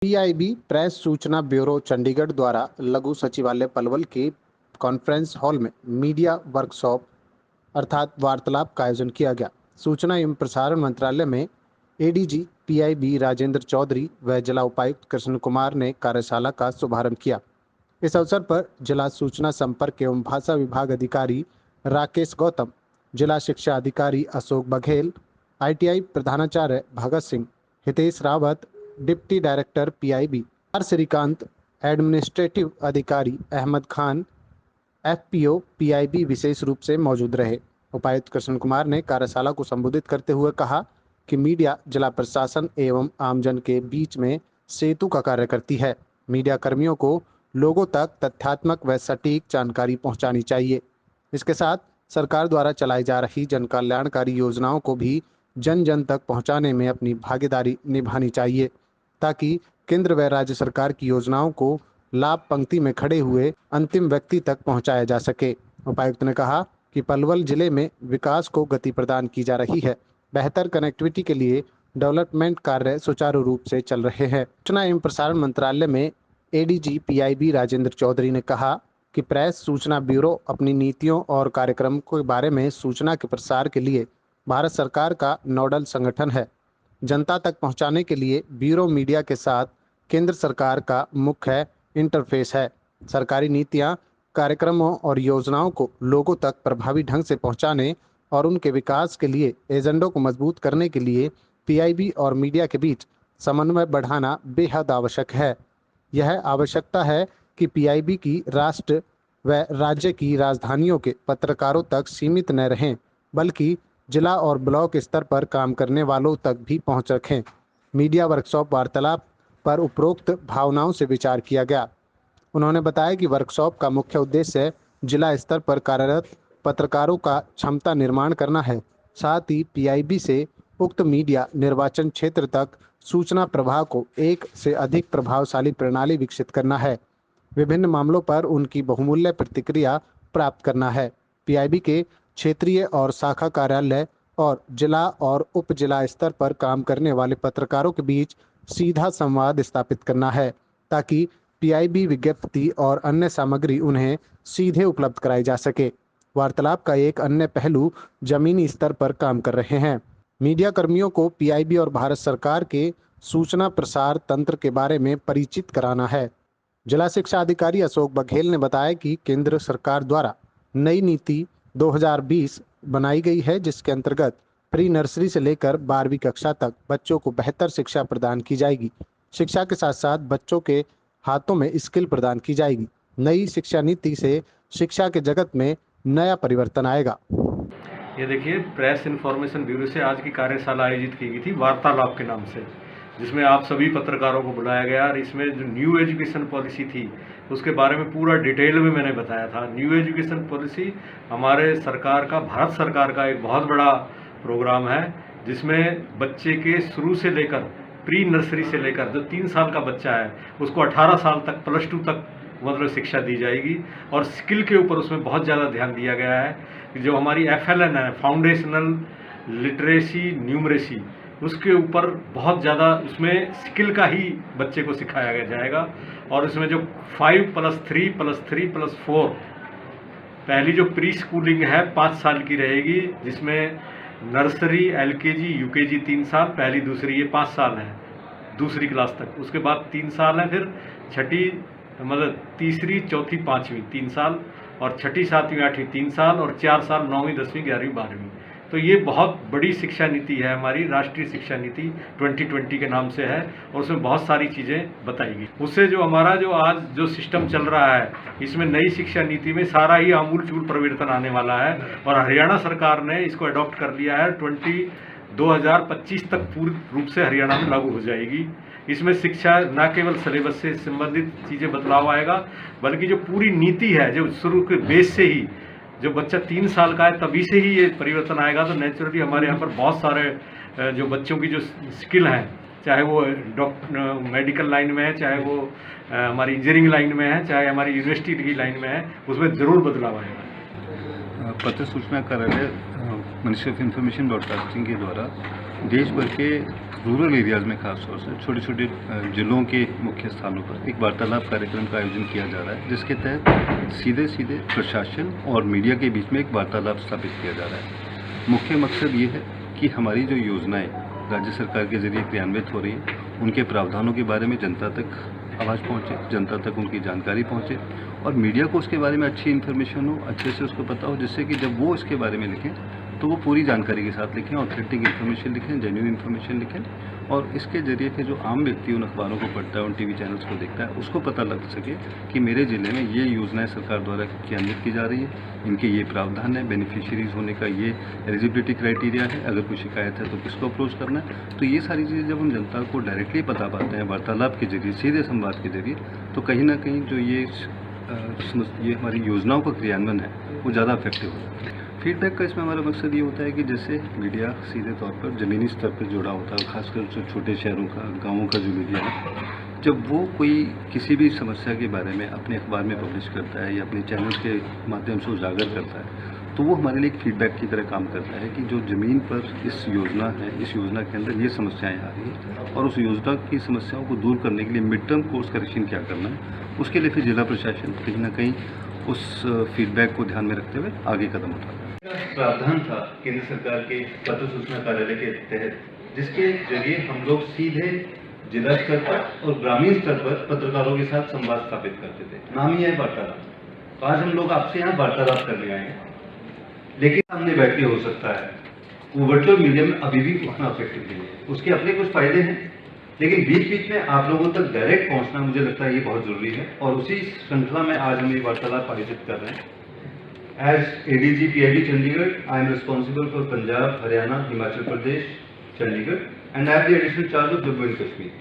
PIB press सूचना bureau Chandigarh द्वारा लघु सचिवालय पलवल के कॉन्फ्रेंस हॉल में मीडिया वर्कशॉप अर्थात वार्तालाप का आयोजन किया गया। सूचना एवं प्रसारण मंत्रालय में एडीजी पीआईबी राजेंद्र चौधरी व जिला उपायुक्त कृष्ण कुमार ने कार्यशाला का शुभारंभ किया। इस अवसर पर जिला सूचना संपर्क एवं भाषा विभाग अधिकारी राकेश गौतम, जिला शिक्षा अधिकारी अशोक बघेल, आईटीआई प्रधानाचार्य Bhagat Singh, Hitesh Rawat, deputy director PIB R Shrikant, administrative अधिकारी अहमद खान, एफपीओ पीआईबी विशेष रूप से मौजूद रहे। उपायुक्त कृष्ण कुमार ने कार्यशाला को संबोधित करते हुए कहा कि मीडिया जिला प्रशासन एवं आमजन के बीच में सेतु का कार्य करती है। मीडिया कर्मियों को लोगों तक तथ्यात्मक व सटीक जानकारी पहुंचानी चाहिए। इसके साथ सरकार द्वारा चलाई जा रही जन कल्याणकारी योजनाओं को भी जन जन तक पहुंचाने में अपनी भागीदारी निभानी चाहिए, ताकि केंद्र व राज्य सरकार की योजनाओं को लाभ पंक्ति में खड़े हुए अंतिम व्यक्ति तक पहुंचाया जा सके। उपायुक्त ने कहा कि पलवल जिले में विकास को गति प्रदान की जा रही है। बेहतर कनेक्टिविटी के लिए डेवलपमेंट कार्य सुचारू रूप से चल रहे हैं। सूचना एवं प्रसारण मंत्रालय में एडीजी पीआईबी राजेंद्र चौधरी ने कहा कि प्रेस सूचना ब्यूरो अपनी नीतियों और कार्यक्रम के बारे में सूचना के प्रसार के लिए भारत सरकार का नोडल संगठन है। जनता तक पहुंचाने के लिए ब्यूरो मीडिया के साथ केंद्र सरकार का मुख्य इंटरफेस है। सरकारी नीतियां, कार्यक्रमों और योजनाओं को लोगों तक प्रभावी ढंग से पहुंचाने और उनके विकास के लिए एजेंडों को मजबूत करने के लिए पीआईबी और मीडिया के बीच समन्वय बढ़ाना बेहद आवश्यक है। यह आवश्यकता है कि पीआईबी की राष्ट्र व राज्य की राजधानियों के पत्रकारों तक सीमित न रहें, बल्कि जिला और ब्लॉक स्तर पर काम करने वालों तक भी पहुंच रखें। मीडिया वर्कशॉप वार्तालाप पर उपरोक्त भावनाओं से विचार किया गया। उन्होंने बताया कि वर्कशॉप का मुख्य उद्देश्य जिला स्तर पर कार्यरत पत्रकारों का क्षमता निर्माण करना है। साथ ही पीआईबी से उक्त मीडिया निर्वाचन क्षेत्र तक सूचना प्रवाह को एक से अधिक प्रभावशाली प्रणाली विकसित करना है। विभिन्न मामलों पर उनकी बहुमूल्य प्रतिक्रिया प्राप्त करना है। पीआईबी के क्षेत्रीय और शाखा कार्यालय और जिला और उप जिला स्तर पर काम करने वाले पत्रकारों के बीच सीधा संवाद स्थापित करना है, ताकि पीआईबी विज्ञप्ति और अन्य सामग्री उन्हें सीधे उपलब्ध कराई जा सके। वार्तालाप का एक अन्य पहलू जमीनी स्तर पर काम कर रहे हैं। मीडिया कर्मियों को पीआईबी और भारत सरकार के सूचना प्रसार तंत्र के बारे में परिचित कराना है। जिला शिक्षा अधिकारी अशोक बघेल ने बताया कि केंद्र सरकार द्वारा नई नीति 2020 बनाई गई है, जिसके अंतर्गत प्री नर्सरी से लेकर 12वीं कक्षा तक बच्चों को बेहतर शिक्षा प्रदान की जाएगी। शिक्षा के साथ साथ बच्चों के हाथों में स्किल प्रदान की जाएगी। नई शिक्षा नीति से शिक्षा के जगत में नया परिवर्तन आएगा। ये देखिए, प्रेस इन्फॉर्मेशन ब्यूरो से आज की कार्यशाला आयोजित की गई थी वार्तालाप के नाम से, जिसमें आप सभी पत्रकारों को बुलाया गया और इसमें जो न्यू एजुकेशन पॉलिसी थी उसके बारे में पूरा डिटेल में मैंने बताया था। न्यू एजुकेशन पॉलिसी हमारे सरकार का, भारत सरकार का एक बहुत बड़ा प्रोग्राम है, जिसमें बच्चे के शुरू से लेकर प्री नर्सरी से लेकर जो 3 साल का बच्चा है उसको 18 साल तक +2 तक मतलब शिक्षा दी जाएगी। और स्किल के ऊपर उसमें बहुत ज़्यादा ध्यान दिया गया है कि जो हमारी FLN है, फाउंडेशनल लिटरेसी न्यूमरेसी, उसके ऊपर बहुत ज़्यादा उसमें स्किल का ही बच्चे को सिखाया जाएगा। और उसमें जो 5+3+3+4 पहली जो प्री स्कूलिंग है 5 साल की रहेगी, जिसमें नर्सरी, LKG, UKG 3 साल, पहली दूसरी ये 5 साल है दूसरी क्लास तक। उसके बाद 3 साल है, फिर छठी मतलब तीसरी, चौथी, पाँचवीं 3 साल, और छठी, सातवीं, आठवीं 3 साल, और 4 साल 9वीं, 10वीं, 11वीं, 12वीं। तो ये बहुत बड़ी शिक्षा नीति है, हमारी राष्ट्रीय शिक्षा नीति 2020 के नाम से है, और उसमें बहुत सारी चीज़ें बताई गई। उससे जो हमारा जो आज जो सिस्टम चल रहा है, इसमें नई शिक्षा नीति में सारा ही आमूल चूल परिवर्तन आने वाला है, और हरियाणा सरकार ने इसको अडॉप्ट कर लिया है। 2025 तक पूर्ण रूप से हरियाणा में लागू हो जाएगी। इसमें शिक्षा न केवल सिलेबस से संबंधित चीज़ें बदलाव आएगा, बल्कि जो पूरी नीति है, जो शुरू के बेस से ही जो बच्चा 3 साल का है तभी से ही ये परिवर्तन आएगा। तो नेचुरली हमारे यहाँ पर बहुत सारे जो बच्चों की जो स्किल हैं, चाहे वो मेडिकल लाइन में है, चाहे वो हमारी इंजीनियरिंग लाइन में है, चाहे हमारी यूनिवर्सिटी की लाइन में है, उसमें ज़रूर बदलाव आएगा। पत्र सूचना कार्यालय मिनिस्ट्री ऑफ इंफॉर्मेशन ब्रॉडकास्टिंग के द्वारा देश भर के रूरल एरियाज़ में खास तौर से छोटे छोटे जिलों के मुख्य स्थानों पर एक वार्तालाप कार्यक्रम का आयोजन किया जा रहा है, जिसके तहत सीधे सीधे प्रशासन और मीडिया के बीच में एक वार्तालाप स्थापित किया जा रहा है। मुख्य मकसद ये है कि हमारी जो योजनाएं राज्य सरकार के जरिए क्रियान्वित हो रही हैं, उनके प्रावधानों के बारे में जनता तक आवाज़ पहुँचे, जनता तक उनकी जानकारी पहुँचे और मीडिया को उसके बारे में अच्छी इन्फॉर्मेशन हो, अच्छे से उसको पता हो, जिससे कि जब वो इसके बारे में लिखें तो वो पूरी जानकारी के साथ लिखें, ऑथेंटिक इन्फॉर्मेशन लिखें, जेन्युइन इन्फॉर्मेशन लिखें और इसके जरिए फिर जो आम व्यक्ति उन अखबारों को पढ़ता है, उन टीवी चैनल्स को देखता है, उसको पता लग सके कि मेरे ज़िले में ये योजनाएं सरकार द्वारा क्रियान्वित की जा रही है, इनके ये प्रावधान है, बेनिफिशियरीज होने का ये एलिजिबिलिटी क्राइटेरिया है, अगर कोई शिकायत है तो किसको अप्रोच करना है। तो ये सारी चीज़ें जब हम जनता को डायरेक्टली बता पाते हैं वार्तालाप के जरिए, सीधे संवाद के जरिए, तो कहीं ना कहीं जो ये हमारी योजनाओं का क्रियान्वयन है वो ज़्यादा इफेक्टिव होता है। फीडबैक का इसमें हमारा मकसद ये होता है कि जैसे मीडिया सीधे तौर पर ज़मीनी स्तर पर जुड़ा होता है, खासकर जो छोटे शहरों का, गाँवों का जो मीडिया है, जब वो कोई किसी भी समस्या के बारे में अपने अखबार में पब्लिश करता है या अपने चैनल्स के माध्यम से उजागर करता है, तो वो हमारे लिए एक फीडबैक की तरह काम करता है कि जो ज़मीन पर इस योजना है, इस योजना के अंदर ये समस्याएं आ रही हैं और उस योजना की समस्याओं को दूर करने के लिए मिड टर्म कोर्स करेक्शन क्या करना है, उसके लिए फिर जिला प्रशासन कहीं ना कहीं उस फीडबैक को ध्यान में रखते हुए आगे कदम उठाता है। प्रावधान था केंद्र सरकार के पत्र सूचना कार्यालय के तहत, जिसके जरिए हम लोग सीधे जिला स्तर पर और ग्रामीण स्तर पर पत्रकारों के साथ संवाद स्थापित करते थे। नाम ही है वार्तालाप। तो आज हम लोग आपसे यहाँ वार्तालाप करने आए हैं, लेकिन सामने बैठ के हो सकता है वो वर्चुअल मीडिया में अभी भी उतना इफेक्टिव नहीं है। उसके अपने कुछ फायदे हैं, लेकिन बीच बीच में आप लोगों तक डायरेक्ट पहुंचना मुझे लगता है ये बहुत जरूरी है और उसी श्रृंखला में आज हम ये वार्तालाप आयोजित कर रहे हैं। As ADG PIB Chandigarh, I am responsible for Punjab, Haryana, Himachal Pradesh, Chandigarh and I have the additional charge of Jammu and Kashmir.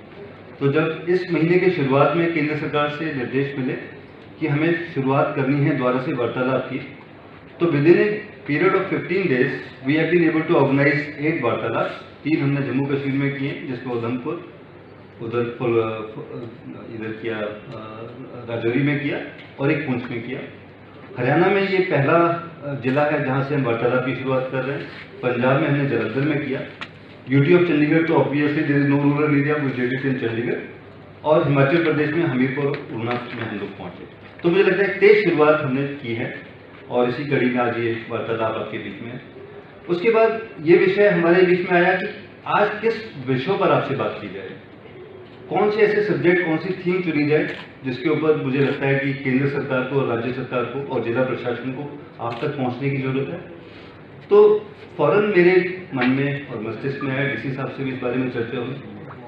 तो जब इस महीने के शुरुआत में केंद्र सरकार से निर्देश मिले कि हमें शुरुआत करनी है द्वारा से वार्तालाप की, तो within a period of 15 days we have been able to organise 8 वार्तालाप। 3 हमने जम्मू कश्मीर में किए, जिसमें उधमपुर, इधर किया, राजौरी में किया और एक पुंछ में किया। हरियाणा में ये पहला जिला है जहां से हम वार्तालाप की शुरुआत कर रहे हैं। पंजाब में हमने जलंधर में किया। यूटी ऑफ चंडीगढ़, तो obviously there is no rural area which is in Chandigarh. और हिमाचल प्रदेश में हमीरपुर, उना में हम लोग पहुंचे। तो मुझे लगता है तेज शुरुआत हमने की है और इसी कड़ी में आज ये वार्तालाप आपके बीच में है। उसके बाद ये विषय हमारे बीच में आया कि आज किस विषयों पर आपसे बात की जाए, कौन से ऐसे सब्जेक्ट, कौन सी थीम चुनी जाए जिसके ऊपर मुझे लगता है कि केंद्र सरकार को, राज्य सरकार को और जिला प्रशासन को आप तक पहुंचने की जरूरत है। तो फौरन मेरे मन में और मस्तिष्क में आया, डीसी साहब से भी इस बारे में चर्चा हुई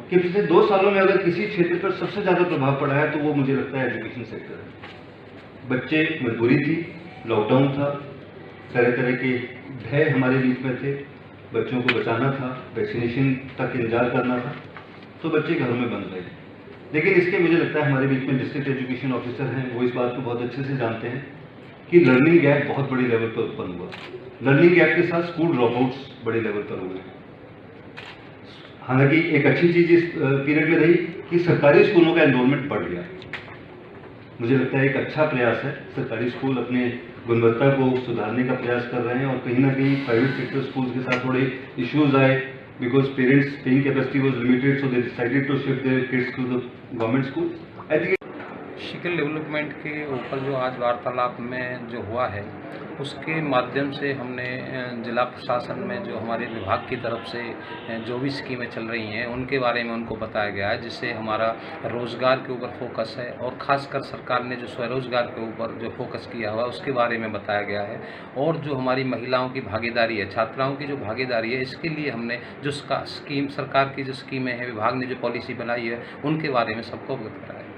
कि पिछले 2 सालों में अगर किसी क्षेत्र पर सबसे ज़्यादा प्रभाव पड़ा है तो वो मुझे लगता है एजुकेशन सेक्टर है। बच्चे, मजबूरी थी, लॉकडाउन था, तरह तरह के भय हमारे बीच में थे, बच्चों को बचाना था, वैक्सीनेशन तक इंतजार करना था, तो बच्चे घरों में बंद रहे। लेकिन इसके मुझे लगता है हमारे बीच में डिस्ट्रिक्ट एजुकेशन ऑफिसर हैं, वो इस बात को बहुत अच्छे से जानते हैं कि लर्निंग गैप बहुत बड़ी लेवल पर उत्पन्न हुआ। लर्निंग गैप के साथ स्कूल ड्रॉपआउट्स बड़े लेवल पर हुए। हालांकि एक अच्छी चीज इस पीरियड में रही कि सरकारी स्कूलों का एनरोलमेंट बढ़ गया। मुझे लगता है एक अच्छा प्रयास है, सरकारी स्कूल अपने गुणवत्ता को सुधारने का प्रयास कर रहे हैं और कहीं ना कहीं प्राइवेट सेक्टर स्कूल के साथ थोड़े इश्यूज आए because parents paying capacity was limited, so they decided to shift their kids to the government school. I think skill development के ऊपर जो आज वार्तालाप में जो हुआ है, उसके माध्यम से हमने जिला प्रशासन में जो हमारे विभाग की तरफ से जो भी स्कीमें चल रही हैं उनके बारे में उनको बताया गया है, जिससे हमारा रोज़गार के ऊपर फोकस है और ख़ासकर सरकार ने जो स्वरोजगार के ऊपर जो फोकस किया हुआ उसके बारे में बताया गया है। और जो हमारी महिलाओं की भागीदारी है, छात्राओं की जो भागीदारी है, इसके लिए हमने जो स्कीम, सरकार की जो स्कीमें हैं, विभाग ने जो पॉलिसी बनाई है, उनके बारे में सबको अवगत कराया।